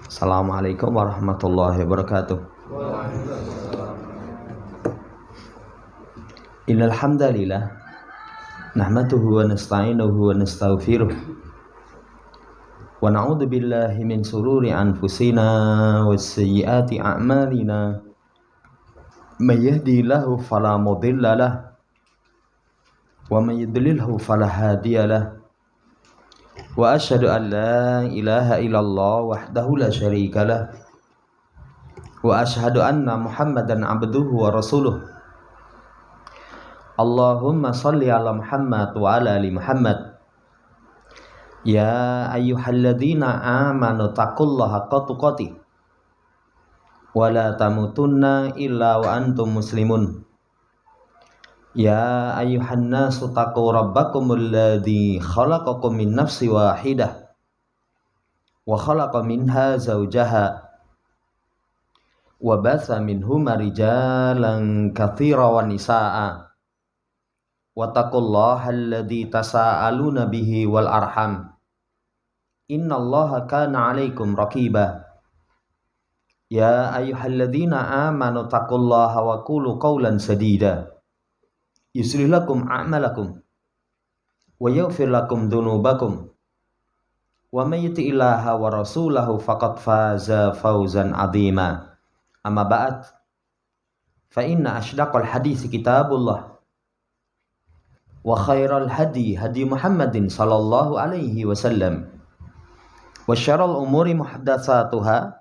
Assalamualaikum warahmatullahi wabarakatuh. Innal hamdalillah nahmaduhu wa nasta'inuhu wa nastaghfiruh wa na'udzu billahi min shururi anfusina wa sayyiati a'malina. May yahdihillahu fala mudilla lahu wa may yudlilhu fala hadiya lahu. Wa asyhadu an la ilaha illallah wahdahu la syarika lah. Wa asyhadu anna Muhammadan abduhu wa rasuluh. Allahumma shalli ala Muhammad wa ala ali Muhammad. Ya ayyuhalladzina amanu taqullaha haqqa tuqatih wa la tamutunna illa wa antum muslimun. Ya ayyuhan nasu taqu rabbakumul ladzi khalaqakum min nafsin wahidah wa khalaqa minha zawjaha wa batha minhuma rijalan katsiran wa nisaa wa taqullaha alladzi tasaaluna bihi wal arham innallaha kana 'alaikum raqiba. Ya ayyuhalladzina amanu taqullaha wa qulu qawlan sadida yuslih lakum a'malakum wa yaghfir lakum dhunubakum wa may yuti'illaha wa rasulahu faqad faza fawzan 'azima. Amma ba'd, fa inna asydaqal hadits kitabullah wa khairal hadi hadi Muhammadin sallallahu alaihi wasallam wa syarrul umuri muhdatsatuha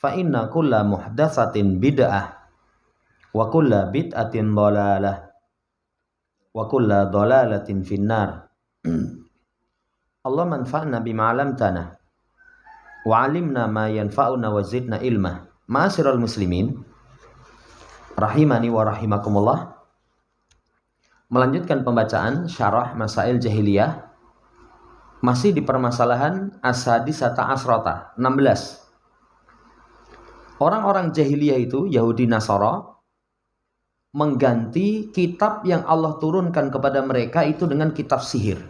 fa inna kulla muhdatsatin bid'ah wa kulla bid'atin dhalalah wa kulla dhalalatin finnar. Allah manfa'na bima 'allamtana wa 'allimna ma yanfa'una wa zidna ilma. Ma'asyiral muslimin rahimani wa rahimakumullah. Melanjutkan pembacaan syarah Masail Jahiliyah, masih di permasalahan as-sadisata asrata, 16. Orang-orang jahiliyah itu Yahudi Nasara mengganti kitab yang Allah turunkan kepada mereka itu dengan kitab sihir.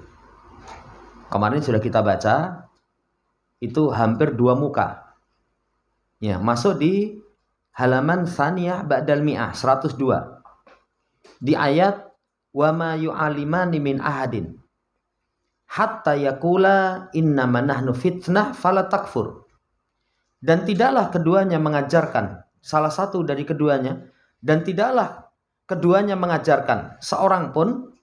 Kemarin sudah kita baca, itu hampir 2 muka. Ya, masuk di halaman Tsaniyah Ba'dal Mi'ah 102. Di ayat wa ma yu'alimani min ahadin hatta yaqula innama nahnu fitnah fala takfur. Dan tidaklah keduanya mengajarkan, salah satu dari keduanya, dan tidaklah keduanya mengajarkan seorang pun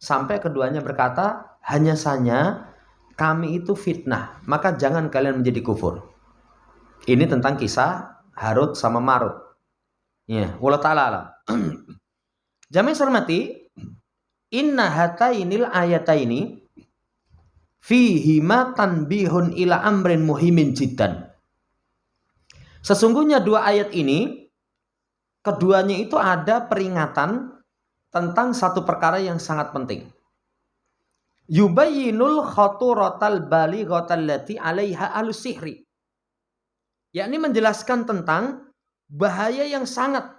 sampai keduanya berkata, hanya saja kami itu fitnah, maka jangan kalian menjadi kufur. Ini tentang kisah Harut sama Marut. Ya, wallahu ta'ala alam. Jamaah hormati, inna hatainil ayataini fihima tanbihun ila amrin muhimin jiddan. Sesungguhnya 2 ayat ini, keduanya itu ada peringatan tentang satu perkara yang sangat penting. Yubayyinul khaturatal balighatal lati 'alaiha alusihri. Yakni menjelaskan tentang bahaya yang sangat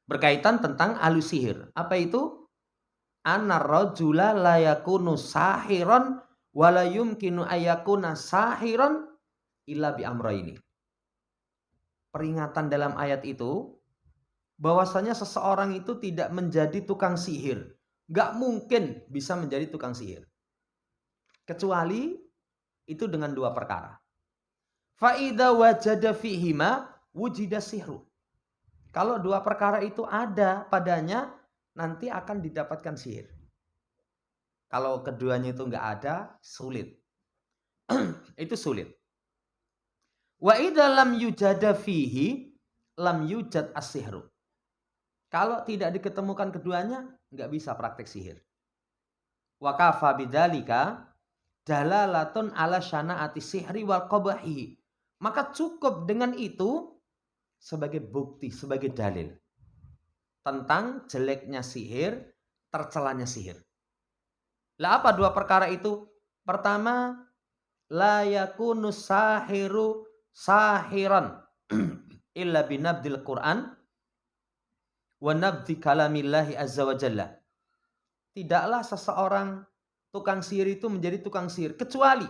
berkaitan tentang alusihir. Apa itu? Anar rajula la yakunu sahiran wa la yumkinu ayakuna sahiran illa bi amrayni. Peringatan dalam ayat itu bahwasanya seseorang itu tidak menjadi tukang sihir. Gak mungkin bisa menjadi tukang sihir. Kecuali itu dengan 2 perkara. Fa idza wajada fihima wujida sihru. Kalau 2 perkara itu ada padanya, nanti akan didapatkan sihir. Kalau keduanya itu enggak ada, sulit. Itu sulit. Wa idza lam yujada fihi lam yujad as-sihru. Kalau tidak diketemukan keduanya, enggak bisa praktek sihir. Wa kafa bidzalika dalalatun ala syanaati sihri wal qabahi. Maka cukup dengan itu sebagai bukti, sebagai dalil tentang jeleknya sihir, tercelanya sihir. Lah apa 2 perkara itu? Pertama, la yakunu sahiru sahiran illa binabdil Qur'an wa nabdi kalamillahi azza wa jalla. Tidaklah seseorang tukang sihir itu menjadi tukang sihir kecuali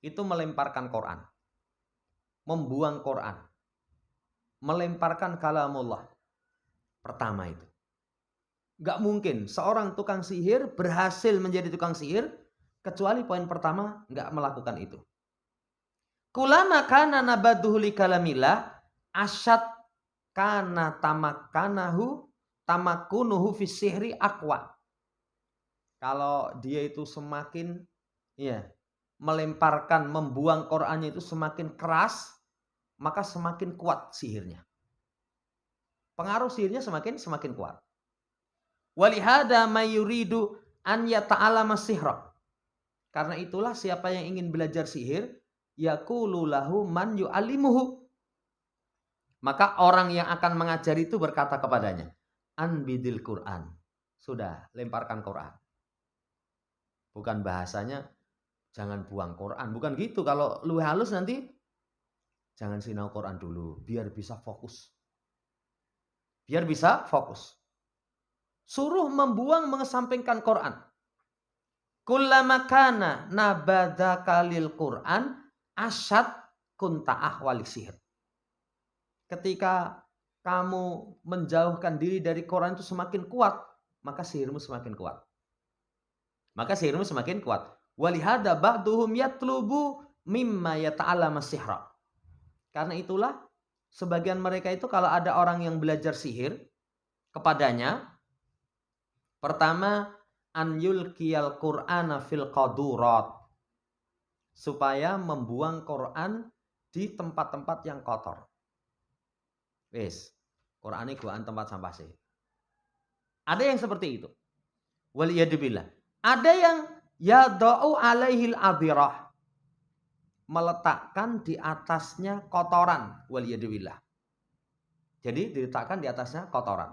itu melemparkan Quran. membuang Quran, melemparkan kalamullah. Pertama itu. Gak mungkin seorang tukang sihir berhasil menjadi tukang sihir kecuali poin pertama gak melakukan itu. Kulama kana nabaduhu li kalamillah asyad kana tamakunuhu fi sihri aqwa. Kalau dia itu semakin melemparkan, membuang Qur'annya itu semakin keras, maka semakin kuat sihirnya. Pengaruh sihirnya semakin kuat. Walihada mayuridu an yata'allama sihra. Karena itulah siapa yang ingin belajar sihir, yaqulu lahu man yu'allimuhu. Maka orang yang akan mengajari itu berkata kepadanya, anbidil Qur'an. Sudah, lemparkan Qur'an. Bukan bahasanya jangan buang Quran. Bukan gitu. Kalau lu halus nanti jangan sinau Quran dulu. Biar bisa fokus. Suruh membuang, mengesampingkan Quran. Kullama kana nabadaka lil Quran asyad kunta ahwali sihir. Ketika kamu menjauhkan diri dari Quran itu semakin kuat, maka sihirmu semakin kuat. Walihada ba'duhum yatlubu mimma yata'allama sihra. Karena itulah sebagian mereka itu kalau ada orang yang belajar sihir kepadanya, pertama an yulqiyal Qur'ana fil qadurat, supaya membuang Quran di tempat-tempat yang kotor. Wes, Qur'ane guaan tempat sampah sih. Ada yang seperti itu. Waliyadzubillah. Ada yang yadau alaihil adirah, meletakkan di atasnya kotoran. Waliyadzubillah. Jadi diletakkan di atasnya kotoran.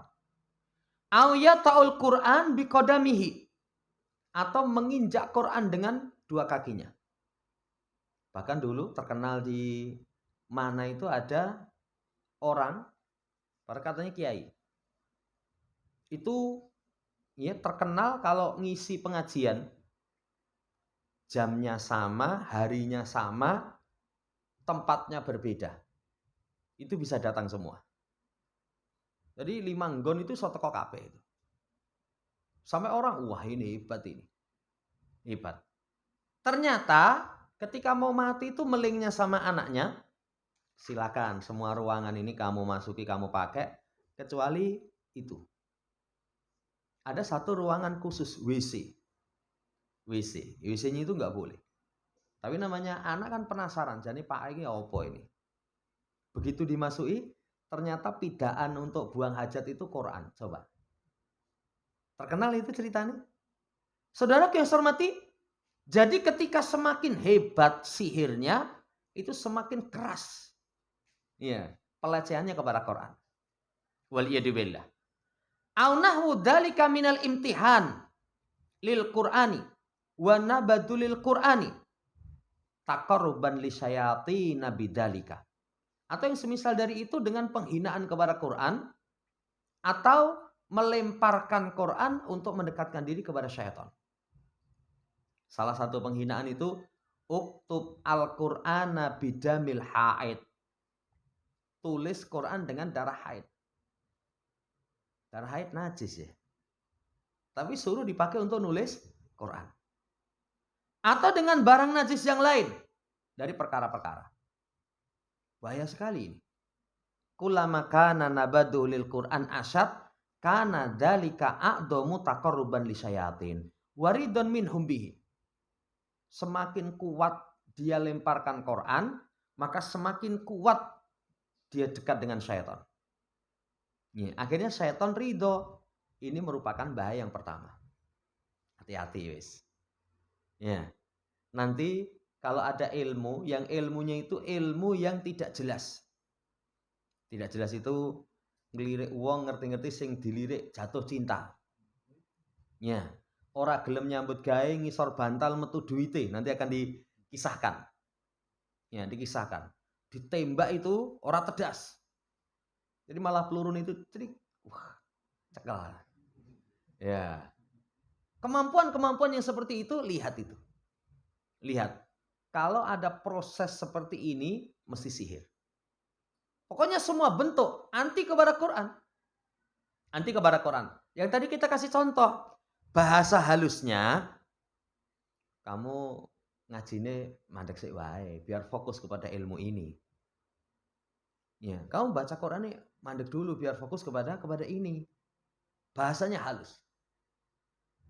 Au yata'ul Qur'an biqadamihi, atau menginjak Quran dengan dua kakinya. Bahkan dulu terkenal di mana itu ada orang, pada katanya kiai. Itu terkenal kalau ngisi pengajian, jamnya sama, harinya sama, tempatnya berbeda. Itu bisa datang semua. Jadi 5 nggon itu iso teko kabeh itu. Sampai orang, wah ini hebat ini. Hebat. Ternyata ketika mau mati itu melingnya sama anaknya, silakan semua ruangan ini kamu masuki, kamu pakai, kecuali itu. Ada satu ruangan khusus WC. WC-nya itu nggak boleh. Tapi namanya anak kan penasaran, jadi Pak ini apa ini? Begitu dimasuki, ternyata pidaan untuk buang hajat itu Quran. Coba. Terkenal itu ceritanya. Saudara yang saya hormati, jadi ketika semakin hebat sihirnya, itu semakin keras. Pelecehannya kepada Quran. Waliyadzubillah. Au nahwu dzalika minal imtihan lil Qur'ani wa nabadulil Qur'ani taqarruban li syayatin bidzalika. Atau yang semisal dari itu dengan penghinaan kepada Quran atau melemparkan Quran untuk mendekatkan diri kepada syaitan. Salah satu penghinaan itu uktub al-Qur'ana bidamil haid. Tulis Quran dengan darah haid. Darah haid najis ya. Tapi suruh dipakai untuk nulis Quran. Atau dengan barang najis yang lain dari perkara-perkara. Bahaya sekali ini. Kullama kana nabadu lil Quran asyad kana dzalika a'dhamu taqarruban li syayatin waridun minhum bihi. Semakin kuat dia lemparkan Quran, maka semakin kuat dia dekat dengan syaitan. Akhirnya syaitan ridho. Ini merupakan bahaya yang pertama. Hati-hati wis. Nanti kalau ada ilmu, yang ilmunya itu ilmu yang tidak jelas. Tidak jelas itu ngelirik uang, ngerti-ngerti sing dilirik jatuh cinta. Ora gelem nyambut gawe ngisor bantal metu duite, nanti akan dikisahkan. Dikisahkan. Ditembak itu ora tedas. Jadi malah peluru itu cedik. Wah, cekel. Kemampuan-kemampuan yang seperti itu, lihat itu. Lihat. kalau ada proses seperti ini mesti sihir. Pokoknya semua bentuk anti kepada Quran. Anti kepada Quran. Yang tadi kita kasih contoh. Bahasa halusnya, kamu ngajine mandek sik wae, biar fokus kepada ilmu ini. Ya, kamu baca Quran nih mandek dulu biar fokus kepada ini. Bahasanya halus.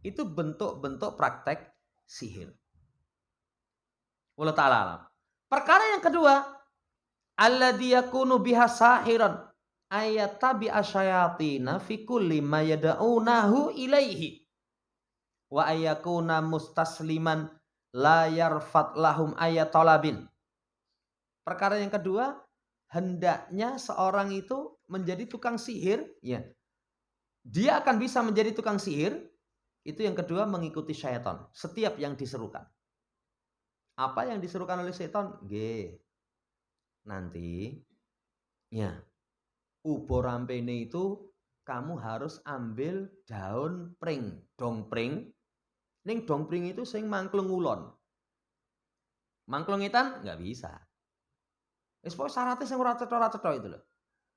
Itu bentuk-bentuk praktek sihir. Wallahu ta'ala alam. Perkara yang kedua, alladzi yakunu biha sahiran ayatabi asyayatina fi kulli ma yad'unahu ilaihi wa ayakuna mustasliman la yarfat lahum ayatalabin. Perkara yang kedua, hendaknya seorang itu menjadi tukang sihir, ya. Dia akan bisa menjadi tukang sihir. Itu yang kedua, mengikuti syaitan setiap yang diserukan. Apa yang diserukan oleh syaitan? Nanti ya, ubo rampene itu kamu harus ambil daun pring, dongpring. Ning dongpring itu sing mangklung ulon. Mangklungitan nggak bisa. Wis pokoke syaratnya sing ora cetha-cetha itu loh.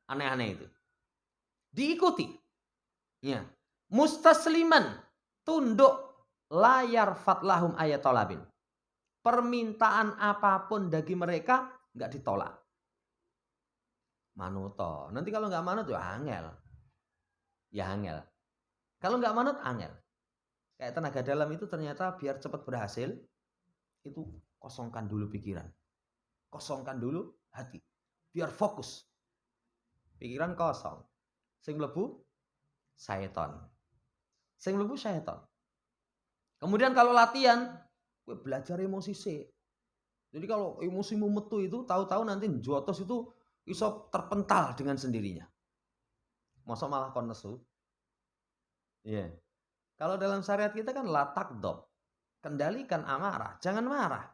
Aneh-aneh itu. Diikuti. Ya. Mustasliman, tunduk, layar fatlahum ayatolabin. Permintaan apapun dari mereka nggak ditolak. Manuto. Nanti kalau nggak manut ya angel. Ya angel. Kalau nggak manut angel. Kayak tenaga dalam itu ternyata biar cepat berhasil, itu kosongkan dulu pikiran. Kosongkan dulu hati. Biar fokus. Pikiran kosong. Sing mlebu syaitan. Sing mlebu syaitan. Kemudian kalau latihan, gue belajar emosi sih. Jadi kalau emosimu metu itu, tahu-tahu nanti jotos itu iso terpental dengan sendirinya. Masa malah kon nesu? Iya. Yeah. Kalau dalam syariat kita kan la takdob. Kendalikan amarah, jangan marah.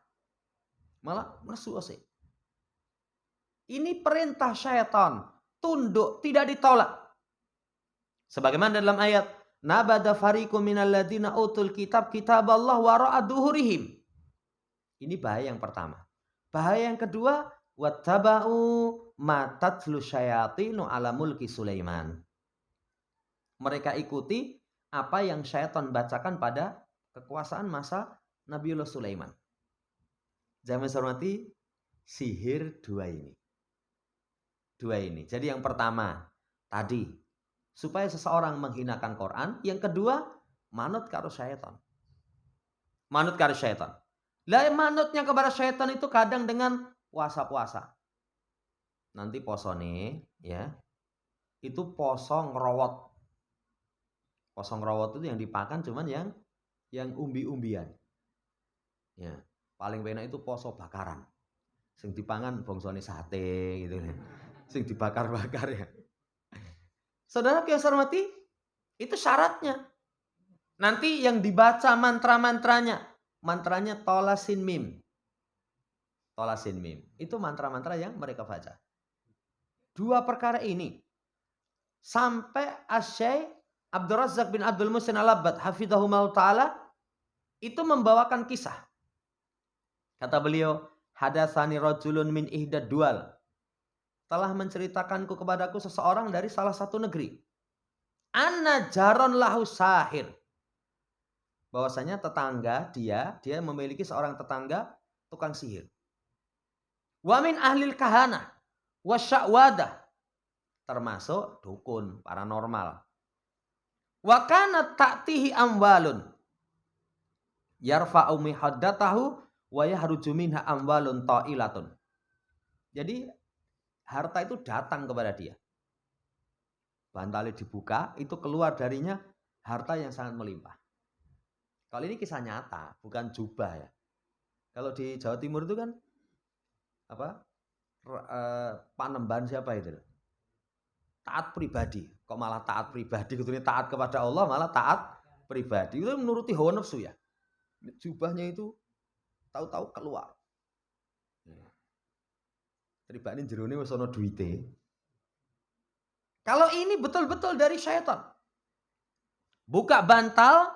Malah nesu sih. Ini perintah syaitan, tunduk, tidak ditolak. Sebagaimana dalam ayat, nabada fariqum minal ladzina utul kitab kitaballah wara'a duhurihim. Ini bahaya yang pertama. Bahaya yang kedua, wattaba'u ma tatlu syayatinu ala mulki Sulaiman. Mereka ikuti apa yang syaitan bacakan pada kekuasaan masa Nabiullah Sulaiman. Jamaah hormati, sihir dua ini. Jadi yang pertama tadi supaya seseorang menghinakan Quran, yang kedua manut karo syaitan. Manut karo syaitan. Lah manutnya kepada syaitan itu kadang dengan puasa-puasa. Nanti poso nih, ya. Itu poso ngerowot. Poso ngerowot itu yang dipakan cuman yang umbi-umbian. Ya, paling penak itu poso bakaran. Sing dipangan bongsone sate gitu. Sing dibakar-bakar ya. Saudara yang saya hormati, itu syaratnya. Nanti yang dibaca mantra-mantranya. Mantranya tolasin mim. Tolasin mim. Itu mantra-mantra yang mereka baca. Dua perkara ini. Sampai Asy-Syaikh Abdul Razzaq bin Abdul Muhsin Al-Abbad hafizahumullah ta'ala itu membawakan kisah. Kata beliau, hadatsani rajulun min ihdad dual. Telah menceritakanku kepadaku seseorang dari salah satu negeri. Anna jaron lahu sahir. Bahwasanya tetangga dia memiliki seorang tetangga tukang sihir. Wa min ahlil kahana wa sya'wadah. Termasuk dukun paranormal. Wa kana ta'tihi amwalun. Yarfa'u mihaddatahu wa yahruju minha amwalun ta'ilatun. Jadi harta itu datang kepada dia. Bantalnya dibuka, itu keluar darinya harta yang sangat melimpah. Kalau ini kisah nyata, bukan jubah ya. Kalau di Jawa Timur itu kan apa? Panembahan siapa itu? Taat pribadi. Kok malah taat pribadi? Betulnya taat kepada Allah, malah taat pribadi. Itu menuruti hawa nafsu ya. Jubahnya itu tahu-tahu keluar. Pribadi jerone wis ana duwite. Kalau ini betul-betul dari syaitan. Buka bantal,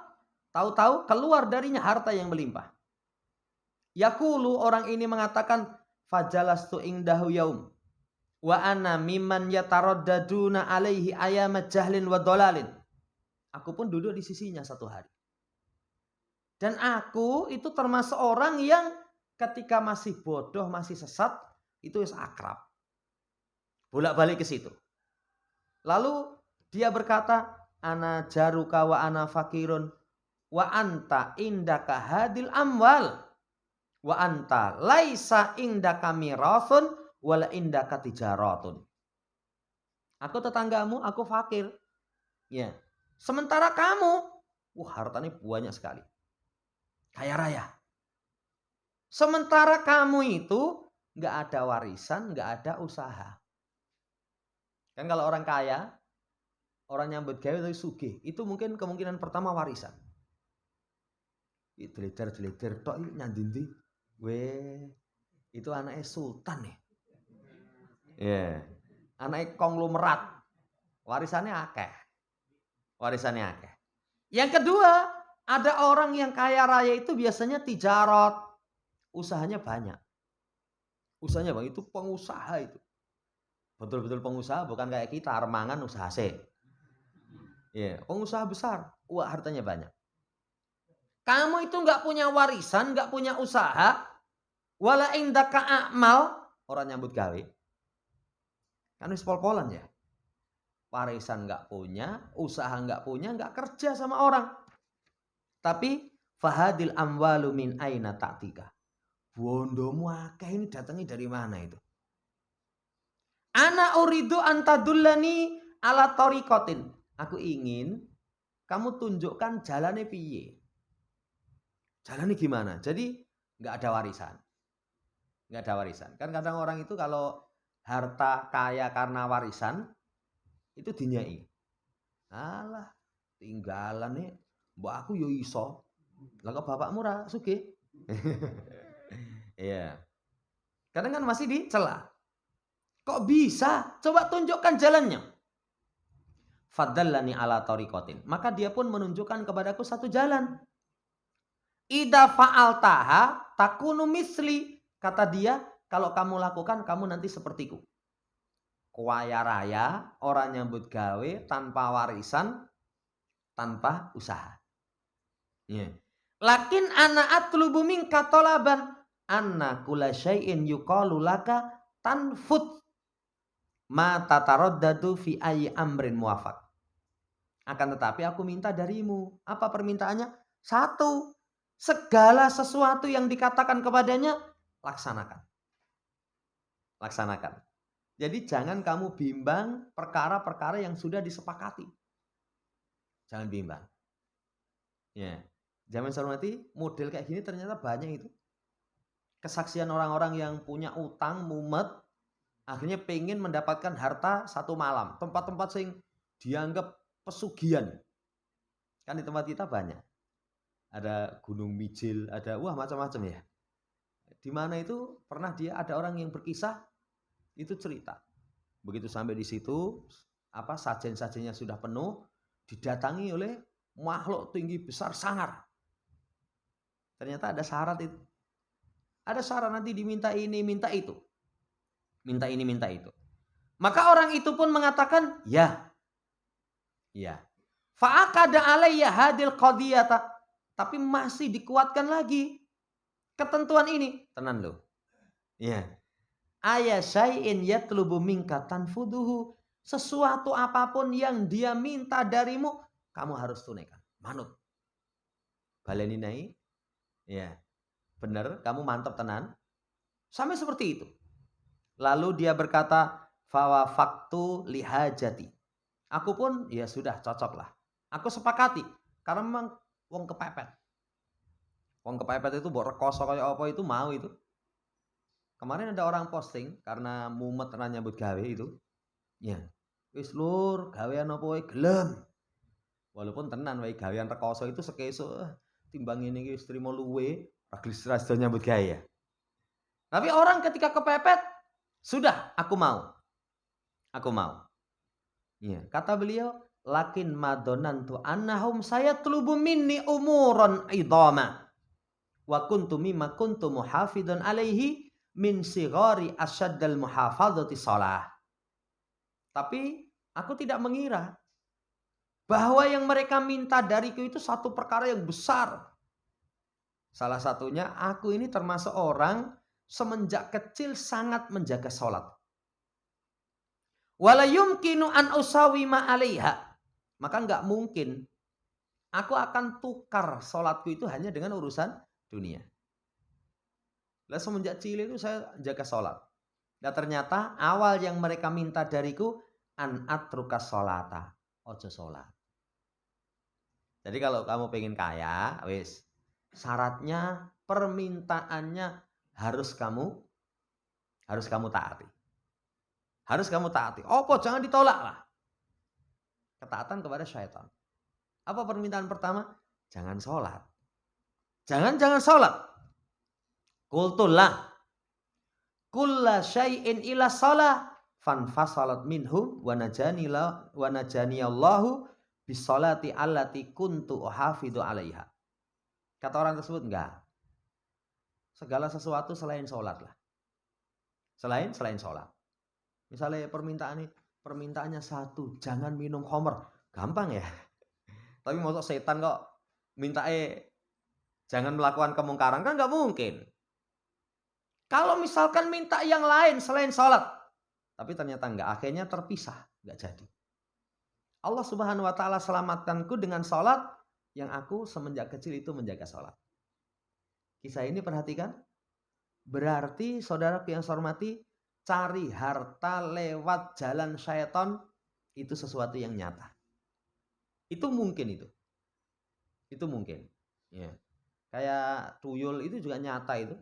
tahu-tahu keluar darinya harta yang melimpah. Yaqulu, orang ini mengatakan, fajalastu indahu yaum wa ana mimman yataraddaduna alaihi ayamat jahlin wa dolalin. Aku pun duduk di sisinya satu hari. Dan aku itu termasuk orang yang ketika masih bodoh, masih sesat, itu akrab. Bolak-balik ke situ. Lalu dia berkata, ana jaruka wa ana fakirun wa anta indaka hadil amwal wa anta laisa indaka mirathun wala indaka tijaratun. Aku tetanggamu, aku fakir. Ya. Sementara kamu, hartanya banyak sekali. Kaya raya. Sementara kamu itu nggak ada warisan, nggak ada usaha. Kan kalau orang kaya, orang nyambut gawe tapi sugih, itu mungkin kemungkinan pertama warisan. Deleter tok nyandindi. Weh, itu anaknya sultan nih. Ya. Anaknya konglomerat. Warisannya akeh. Yang kedua, ada orang yang kaya raya itu biasanya tijarot. Usahanya banyak. Itu pengusaha itu. Betul-betul pengusaha, bukan kayak kita armangan usaha sih. Ya, pengusaha besar, hartanya banyak. Kamu itu nggak punya warisan, nggak punya usaha, wala indaka a'mal, orang nyambut gawe. Kan wis pol-polan ya. Warisan nggak punya, usaha nggak punya, nggak kerja sama orang. Tapi fahadil amwalu min aina ta'tika. Bondomu akeh ini datangnya dari mana itu? Ana uridu antadullani ala tariqatin. Aku ingin kamu tunjukkan jalannya piye. Jalannya gimana? Jadi nggak ada warisan. Kan kadang orang itu kalau harta kaya karena warisan itu dinyai. Alah, tinggalan nih, mbak aku yo iso. Lah kok bapakmu ra sugih? Iya. Kadang kan masih dicela. Kok bisa? Coba tunjukkan jalannya. Fadallani ala tariqatin. Maka dia pun menunjukkan kepadaku satu jalan. Ida fa'altaha takunu misli. Kata dia, kalau kamu lakukan, kamu nanti sepertiku. Kaya raya, orang nyambut gawe, tanpa warisan, tanpa usaha. Yeah. Lakin ana atlubu minka talaban anna kula syai'in yuqalu laka tanfut ma tataraddadu fi ayyi amrin muwafaq. Akan tetapi aku minta darimu. Apa permintaannya? Satu, segala sesuatu yang dikatakan kepadanya, laksanakan. Jadi jangan kamu bimbang perkara-perkara yang sudah disepakati. Jangan bimbang. Ya. Zaman Sarumati model kayak gini ternyata banyak itu. Kesaksian orang-orang yang punya utang, mumet, akhirnya pengen mendapatkan harta satu malam. Tempat-tempat yang dianggap pesugihan. Kan di tempat kita banyak. Ada Gunung Mijil, ada macam-macam ya. Di mana itu pernah ada orang yang berkisah, itu cerita. Begitu sampai di situ, sajen-sajennya sudah penuh, didatangi oleh makhluk tinggi besar sangar. Ternyata ada syarat itu. Ada syarat nanti diminta ini, minta itu. Minta ini, minta itu. Maka orang itu pun mengatakan, ya. Fa'aqada alayya hadil qadiyata. Tapi masih dikuatkan lagi ketentuan ini. Tenan loh. Ya. Aya syai'in yatlubu minka tanfuduhu. Sesuatu apapun yang dia minta darimu, kamu harus tunaikan. Manut. Baleni nai. Ya. Benar, kamu mantap tenan. Sampai seperti itu. Lalu dia berkata, fawa faktu lihajati. Aku pun ya sudah cocok lah. Aku sepakati. Karena memang wong kepepet. Wong kepepet itu buat rekoso kayak apa itu mau itu. Kemarin ada orang posting karena mumet nyambut gawe itu. Ya. Wis lur, gawean apa wae gelem. Walaupun tenan wae gawean rekoso itu sekesuk timbang ini wis trimo luwe, ra nyambut gawe ya. Tapi orang ketika kepepet, sudah aku mau. Ya, kata beliau, lakin madonantu annahum sayatlubu minni umuron idama wa kuntu mimma kuntu muhafidun alaihi min sighari asyaddal muhafadzati shalah. Tapi aku tidak mengira bahwa yang mereka minta dariku itu satu perkara yang besar. Salah satunya aku ini termasuk orang semenjak kecil sangat menjaga sholat. Wala yumkinu an usawima 'alaiha. Maka enggak mungkin aku akan tukar sholatku itu hanya dengan urusan dunia. Lah semenjak cilik itu saya jaga sholat. Nah ternyata awal yang mereka minta dariku an atruka sholata. Ojo sholat. Jadi kalau kamu pengen kaya, wis syaratnya permintaannya harus kamu taati. Harus kamu taati. Apa jangan ditolak lah. Ketaatan kepada syaitan. Apa permintaan pertama? Jangan sholat. Jangan sholat. Qultullah kulla syai'in ila shalah fanfasalat minhum wa najaniyallahu bisolati allati kuntu uhafidu 'alaiha. Kata orang tersebut enggak. Segala sesuatu selain sholat lah. Selain sholat. Misalnya permintaannya satu, jangan minum khamr. Gampang ya. Tapi maksud setan kok jangan melakukan kemungkaran, kan nggak mungkin. Kalau misalkan minta yang lain selain sholat, tapi ternyata enggak, akhirnya terpisah, nggak jadi. Allah Subhanahu wa taala selamatkanku dengan sholat yang aku semenjak kecil itu menjaga sholat. Kisah ini perhatikan. Berarti saudaraku yang saya hormati, cari harta lewat jalan syaitan itu sesuatu yang nyata. Itu mungkin itu. Itu mungkin. Ya. Kayak tuyul itu juga nyata itu.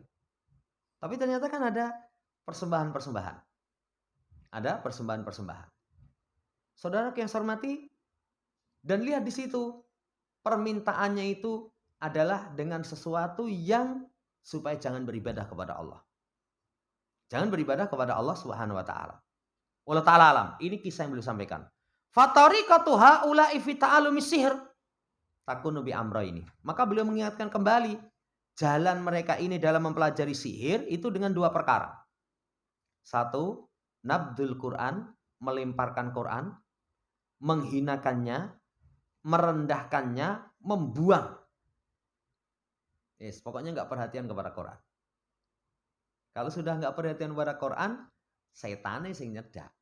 Tapi ternyata kan ada persembahan-persembahan. Ada persembahan-persembahan. Saudara yang saya hormati, dan lihat di situ permintaannya itu adalah dengan sesuatu yang supaya jangan beribadah kepada Allah. Jangan beribadah kepada Allah Subhanahu wa taala. Wallahu taala alam. Ini kisah yang beliau sampaikan. Fatariqatu haula'i fi ta'allumi sihr takunu bi amrayni. Maka beliau mengingatkan kembali jalan mereka ini dalam mempelajari sihir itu dengan dua perkara. Satu, nabdul Quran, melemparkan Quran, menghinakannya, merendahkannya, membuang. Yes, pokoknya nggak perhatian kepada Quran. Kalau sudah nggak perhatian kepada Quran, setannya sing nyedak.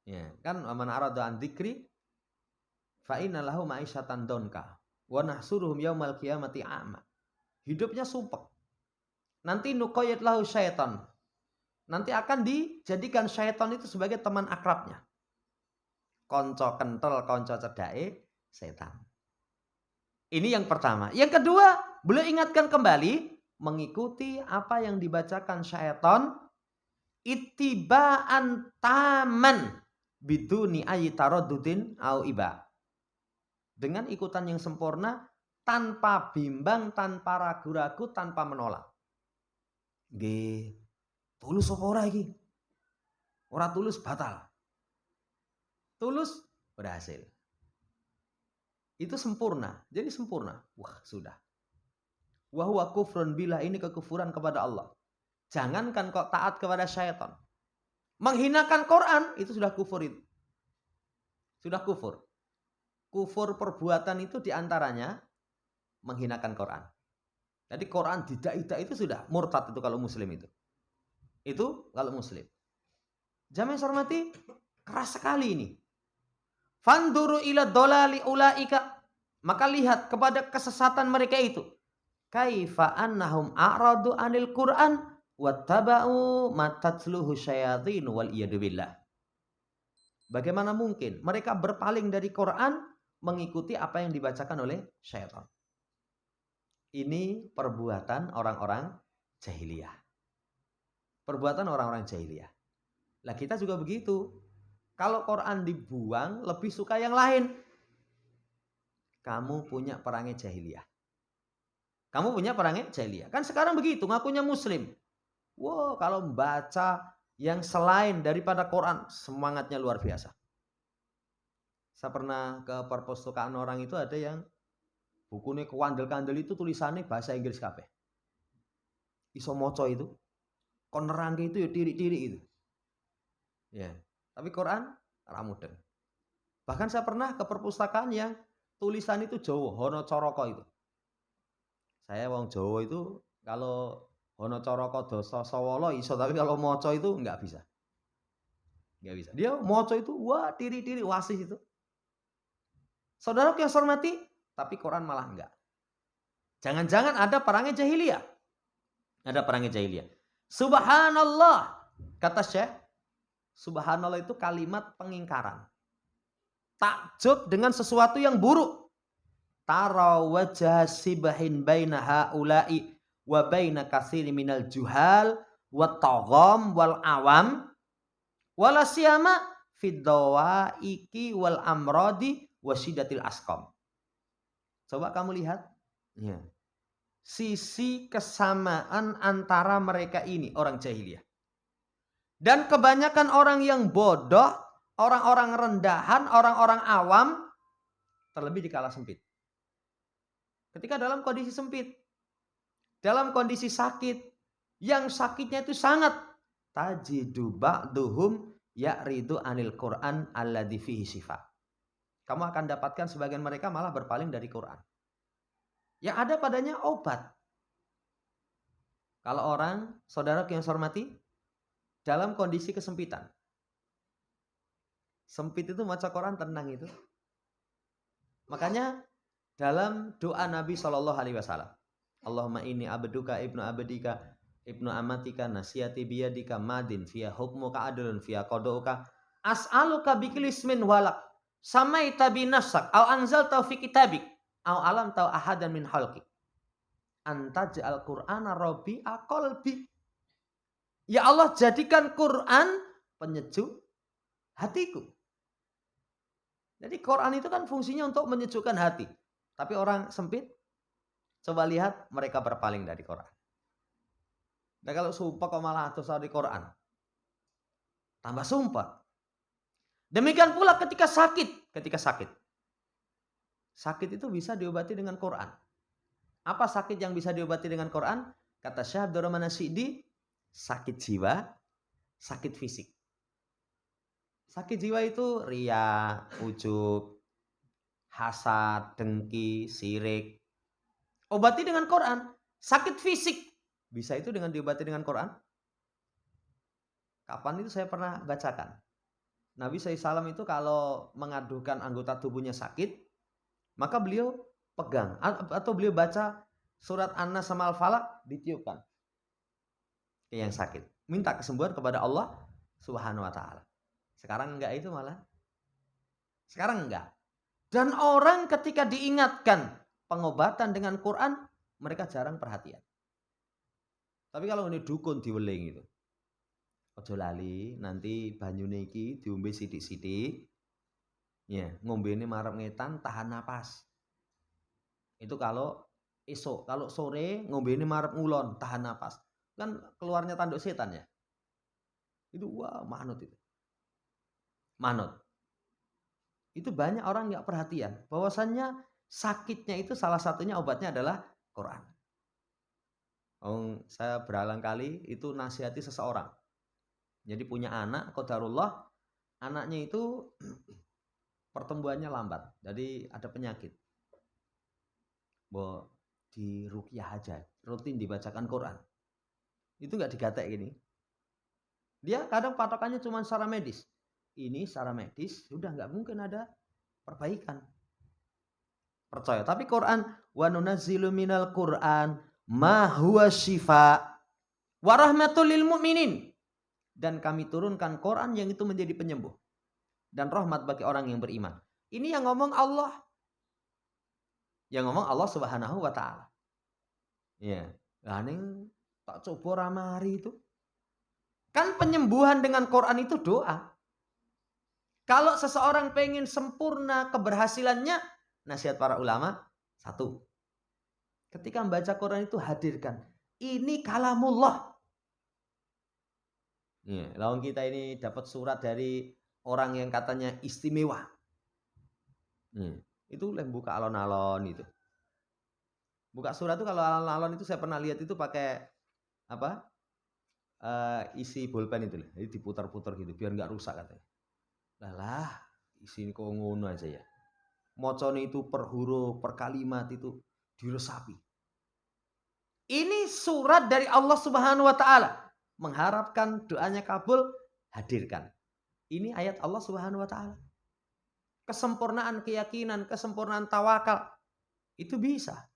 Ya, kan man arada an dzikri fa inna lahu ma'isyatan donka wa nahsuruhum yaumal qiyamati a'ma. Hidupnya sumpek. Nanti nuqayyid lahu syaitan. Nanti akan dijadikan syaitan itu sebagai teman akrabnya. Konco kental, konco cedake setan. Ini yang pertama. Yang kedua, beliau ingatkan kembali mengikuti apa yang dibacakan syaitan ittiba'an taman biduni ayitaradudin au iba. Dengan ikutan yang sempurna tanpa bimbang, tanpa ragu-ragu, tanpa menolak. Nggih, tulus apa ora iki? Ora tulus batal. Tulus berhasil. Itu sempurna. Jadi sempurna. Wah, sudah. Wa huwa kufrun billah, ini kekufuran kepada Allah. Jangankan kok taat kepada syaitan. Menghinakan Quran itu sudah kufur itu. Sudah kufur. Kufur perbuatan itu diantaranya menghinakan Quran. Jadi Quran tidak itu sudah murtad itu kalau muslim itu. Itu kalau muslim. Jamaah yang saya hormati, keras sekali ini. Fanduru ila dolali ulaika. Maka lihat kepada kesesatan mereka itu. Kaifa annahum a'radu anil Quran wattaba'u matatluhu syayatin wal iyadu billah. Bagaimana mungkin mereka berpaling dari Quran mengikuti apa yang dibacakan oleh syaitan. Ini perbuatan orang-orang jahiliyah. Perbuatan orang-orang jahiliyah. Lah kita juga begitu. Kalau Quran dibuang lebih suka yang lain. Kamu punya perangai jahiliyah. Kamu punya perangai jahiliyah. Kan sekarang begitu, ngakunya muslim. Wow, kalau membaca yang selain daripada Quran, semangatnya luar biasa. Saya pernah ke perpustakaan orang itu ada yang Bukune kewandel-kandel itu tulisannya bahasa Inggris kabeh. Iso maca itu. Kon nerangke itu ya tirik-tirik itu. Ya. Tapi Quran ora mudeng. Bahkan saya pernah ke perpustakaan yang tulisan itu Jawa, Hono Coroko itu. Saya wong Jawa itu kalau Hono Coroko Dasa Sawala iso, tapi kalau maca itu enggak bisa. Enggak bisa. Dia maca itu wah tirik-tirik wasis itu. Saudara yang saya hormati, tapi Quran malah enggak. Jangan-jangan ada perangnya jahiliyah. Ada perangnya jahiliyah. Subhanallah. Kata Syekh, subhanallah itu kalimat pengingkaran. Takjub dengan sesuatu yang buruk. Tara wajah sibahin baina haula'i wa baina katsiri minal juhal wa tagham wal awam wala siyama fid dawaiki wal amradi wasidatil asqam. Coba kamu lihat ya. Sisi kesamaan antara mereka ini orang jahiliyah. Dan kebanyakan orang yang bodoh, orang-orang rendahan, orang-orang awam terlebih di kala sempit. Ketika dalam kondisi sempit, dalam kondisi sakit, yang sakitnya itu sangat tajidu ba'duhum ya'ridu anil Qur'an alladzi fihi syifa. Kamu akan dapatkan sebagian mereka malah berpaling dari Quran. Yang ada padanya obat. Kalau orang, saudara yang saya hormati, dalam kondisi kesempitan. Sempit itu maca Quran tenang itu. Makanya dalam doa Nabi SAW. Allahumma inni abduka ibnu abdika ibnu amatika nasiyati biyadika madin fiya hukmuka adlun fiya qadauka as'aluka bikilismin walak samaita bi nafsak au anzalta fi kitabik au alam tau ahadan min khalqik antaj'al qur'ana rabi'a qalbi. Ya Allah, jadikan Quran penyejuk hatiku. Jadi Quran itu kan fungsinya untuk menyejukkan hati. Tapi orang sempit, coba lihat mereka berpaling dari Quran. Nah kalau sumpah kok malah dosa di Quran. Tambah sumpah. Demikian pula ketika sakit. Sakit itu bisa diobati dengan Quran. Apa sakit yang bisa diobati dengan Quran? Kata Syekh Abdurrahman As-Sa'di, sakit jiwa, sakit fisik. Sakit jiwa itu riya, ujub, hasad, dengki, syirik. Obati dengan Quran. Sakit fisik. Bisa itu dengan diobati dengan Quran? Kapan itu saya pernah bacakan. Nabi SAW itu kalau mengadukan anggota tubuhnya sakit, maka beliau pegang. Atau beliau baca surat An-Nas sama Al-Falaq, ditiupkan ke yang sakit. Minta kesembuhan kepada Allah Subhanahu wa ta'ala. Sekarang enggak itu malah. Sekarang enggak. Dan orang ketika diingatkan pengobatan dengan Quran, mereka jarang perhatian. Tapi kalau ini dukun diweling itu. Ojo lali, nanti banyune iki diombe sithik-sithik. Ya, ngombene marep ngetan, tahan napas. Itu kalau esok, kalau sore ngombene marep ngulon, tahan napas. Kan keluarnya tanduk setan ya. Itu wah manut itu. Manut. Itu banyak orang nggak perhatian. Bahwasannya sakitnya itu salah satunya obatnya adalah Quran. Saya berulang kali itu nasihati seseorang. Jadi punya anak, qadarullah, anaknya itu pertumbuhannya lambat. Jadi ada penyakit. Bo di ruqyah aja, rutin dibacakan Quran. Itu nggak digatek gini. Dia kadang patokannya cuma secara medis. Ini secara medis sudah nggak mungkin ada perbaikan. Percaya. Tapi Quran, wa nunazzilu minal Quran ma huwa syifa wa rahmatul lil mu'minin. Dan kami turunkan Quran yang itu menjadi penyembuh dan rahmat bagi orang yang beriman. Ini yang ngomong Allah. Yang ngomong Allah Subhanahu wa taala. Ya, lah ning tak coba ramari itu. Kan penyembuhan dengan Quran itu doa. Kalau seseorang pengen sempurna keberhasilannya, nasihat para ulama, satu. Ketika membaca Quran itu hadirkan. Ini kalamullah. Ya, lawan kita ini dapat surat dari orang yang katanya istimewa. Itu buka alon-alon itu. Buka surat itu kalau alon-alon itu saya pernah lihat itu pakai apa? Isi bolpen itu lah. Jadi diputar-putar gitu biar nggak rusak katanya. Lah, isi kok ngono aja ya. Mocone itu per huruf, per kalimat itu diresapi. Ini surat dari Allah Subhanahu wa taala. Mengharapkan doanya kabul, hadirkan. Ini ayat Allah Subhanahu wa taala. Kesempurnaan keyakinan, kesempurnaan tawakal itu bisa.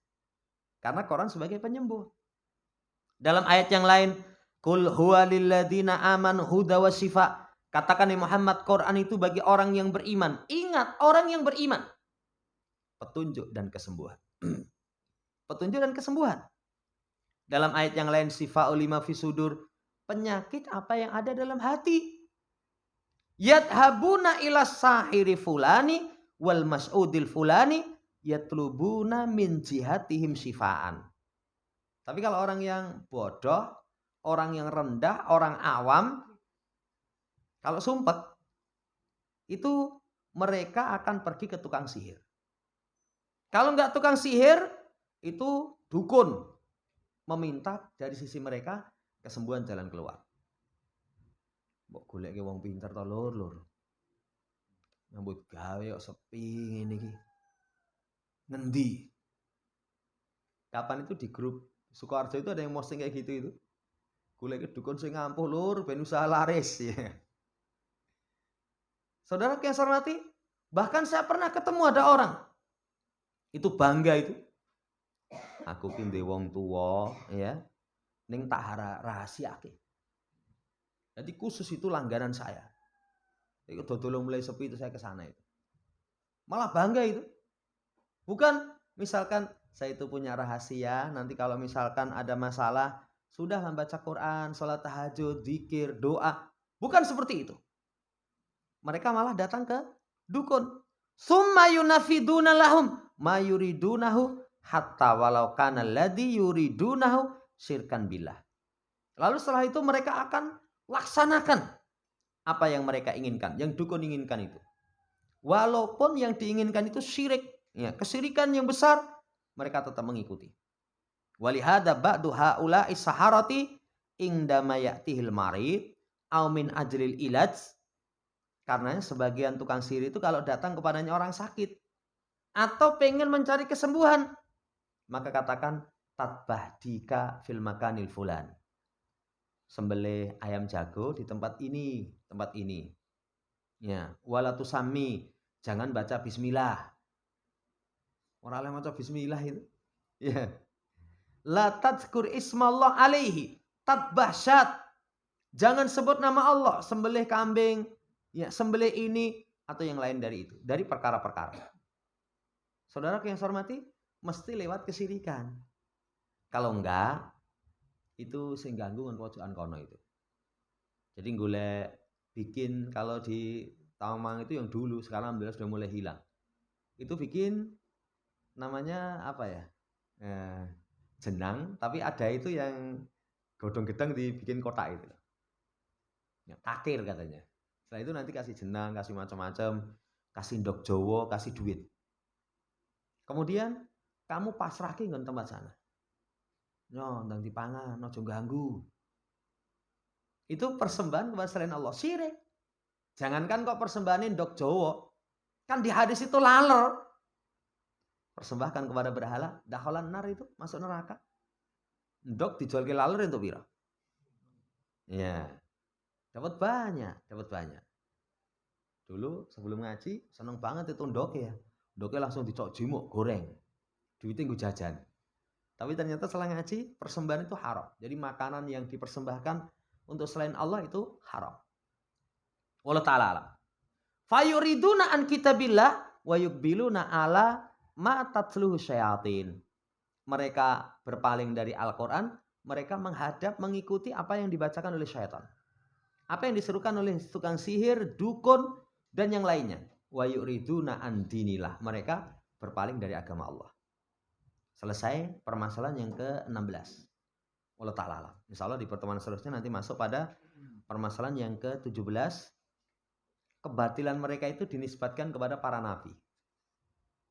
Karena Quran sebagai penyembuh. Dalam ayat yang lain, Qul huwa lilladzina amanu huda wa syifa. Katakan ya Muhammad, Quran itu bagi orang yang beriman. Ingat, orang yang beriman. Petunjuk dan kesembuhan. Petunjuk dan kesembuhan. Dalam ayat yang lain, sifa'ul lima fi sudur. Penyakit apa yang ada dalam hati. Yadhabuna ila sahiri fulani wal mas'udil fulani yatlubuna min jihatihim syifaan. Tapi kalau orang yang bodoh, orang yang rendah, orang awam, kalau sumpek, itu mereka akan pergi ke tukang sihir. Kalau nggak tukang sihir, itu dukun. Meminta dari sisi mereka kesembuhan jalan keluar. Mbok golek wong pinter to lur. Nyambut gawe kok sepi ngene iki. Ngendi? Kapan itu di grup Sukoharjo itu ada yang posting kayak gitu itu. Golek dukun sing ngampuh lur ben usaha laris ya. Saudara yang saya hormati, bahkan saya pernah ketemu ada orang itu bangga itu. Aku ki ndek wong tuwa ya. Ning tak rahasiake. Jadi khusus itu langganan saya. Itu dodol mulai sepi itu saya ke sana itu. Malah bangga itu. Bukan misalkan saya itu punya rahasia, nanti kalau misalkan ada masalah, sudahlah baca Quran, sholat tahajud, zikir, doa. Bukan seperti itu. Mereka malah datang ke dukun. Summa yunafiduna lahum ma yuridunahu hatta walau kana alladhi yuridunahu syirkan billah. Lalu setelah itu mereka akan laksanakan apa yang mereka inginkan, yang dukun inginkan itu. Walaupun yang diinginkan itu syirik, ya, kesyirikan yang besar, mereka tetap mengikuti. Walihada ba'du haula'i saharati indama ya'tihil marid au min ajril ilaj. Karena sebagian tukang sihir itu kalau datang kepadanya orang sakit atau pengen mencari kesembuhan, maka katakan tatbahdika fil makanil fulan. Sembelih ayam jago di tempat ini. Ya, wala tusammi, jangan baca bismillah. Orang yang baca bismillah itu. Ya. La tadzkur ismallah alaihi, tatbahsyat. Jangan sebut nama Allah, sembelih kambing, ya, sembelih ini atau yang lain dari itu, dari perkara-perkara. Saudara yang saya hormati, mesti lewat kesyirikan. Kalau enggak, itu sing ganggu ngan pojokan kono itu. Jadi golek bikin kalau di Tawang itu yang dulu, sekarang alhamdulillah sudah mulai hilang. Itu bikin namanya apa ya? Jenang, tapi ada itu yang godong gedang dibikin kotak itu. Ya, takir katanya. Setelah itu nanti kasih jenang, kasih macam-macam, kasih ndok Jawa, kasih duit. Kemudian kamu pasrahke nggon tempat sana. No, ndang dipangan, ojo ganggu. Itu persembahan kepada selain Allah, syirik. Jangankan kok persembahanin ndok Jawa. Kan di hadis itu laler. Persembahkan kepada berhala, dakhalan nar itu masuk neraka. Ndok dijual ke laler itu pira? Ya. Dapat banyak. Dulu sebelum ngaji seneng banget itu ndok ya. Ndoknya langsung dicok jimuk, goreng. Duitnya gue jajan. Tapi ternyata setelah ngaji, persembahan itu haram. Jadi makanan yang dipersembahkan untuk selain Allah itu haram. Wallahu ta'ala alam. Fayuriduna an kitabillah wa yukbiluna ala ma tatluhu syayatin. Mereka berpaling dari Al-Quran, mereka menghadap mengikuti apa yang dibacakan oleh syaitan. Apa yang diserukan oleh tukang sihir, dukun, dan yang lainnya. Wa yuriduna an dinillah. Mereka berpaling dari agama Allah. Selesai permasalahan yang ke-16. Wallahu ta'ala alam. Insyaallah di pertemuan seterusnya nanti masuk pada permasalahan yang ke-17. Kebatilan mereka itu dinisbatkan kepada para nabi.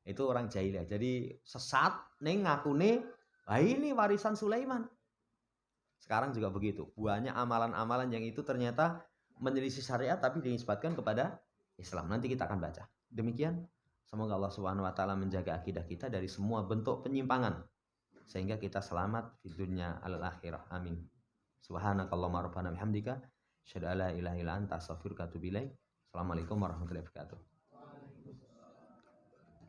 Itu orang jahiliyah. Jadi sesat ning ngakune Nah, ini warisan Sulaiman. Sekarang juga begitu. Banyak amalan-amalan yang itu ternyata menyelisih syariat tapi dinisbatkan kepada Islam. Nanti kita akan baca. Demikian, semoga Allah Subhanahu wa taala menjaga akidah kita dari semua bentuk penyimpangan sehingga kita selamat di dunia al akhirah. Amin. Subhanakallahumma rabbana bihamdika asyhadu an la ilaha illa anta astaghfiruka wa atubu ilaik. Assalamualaikum warahmatullahi wabarakatuh.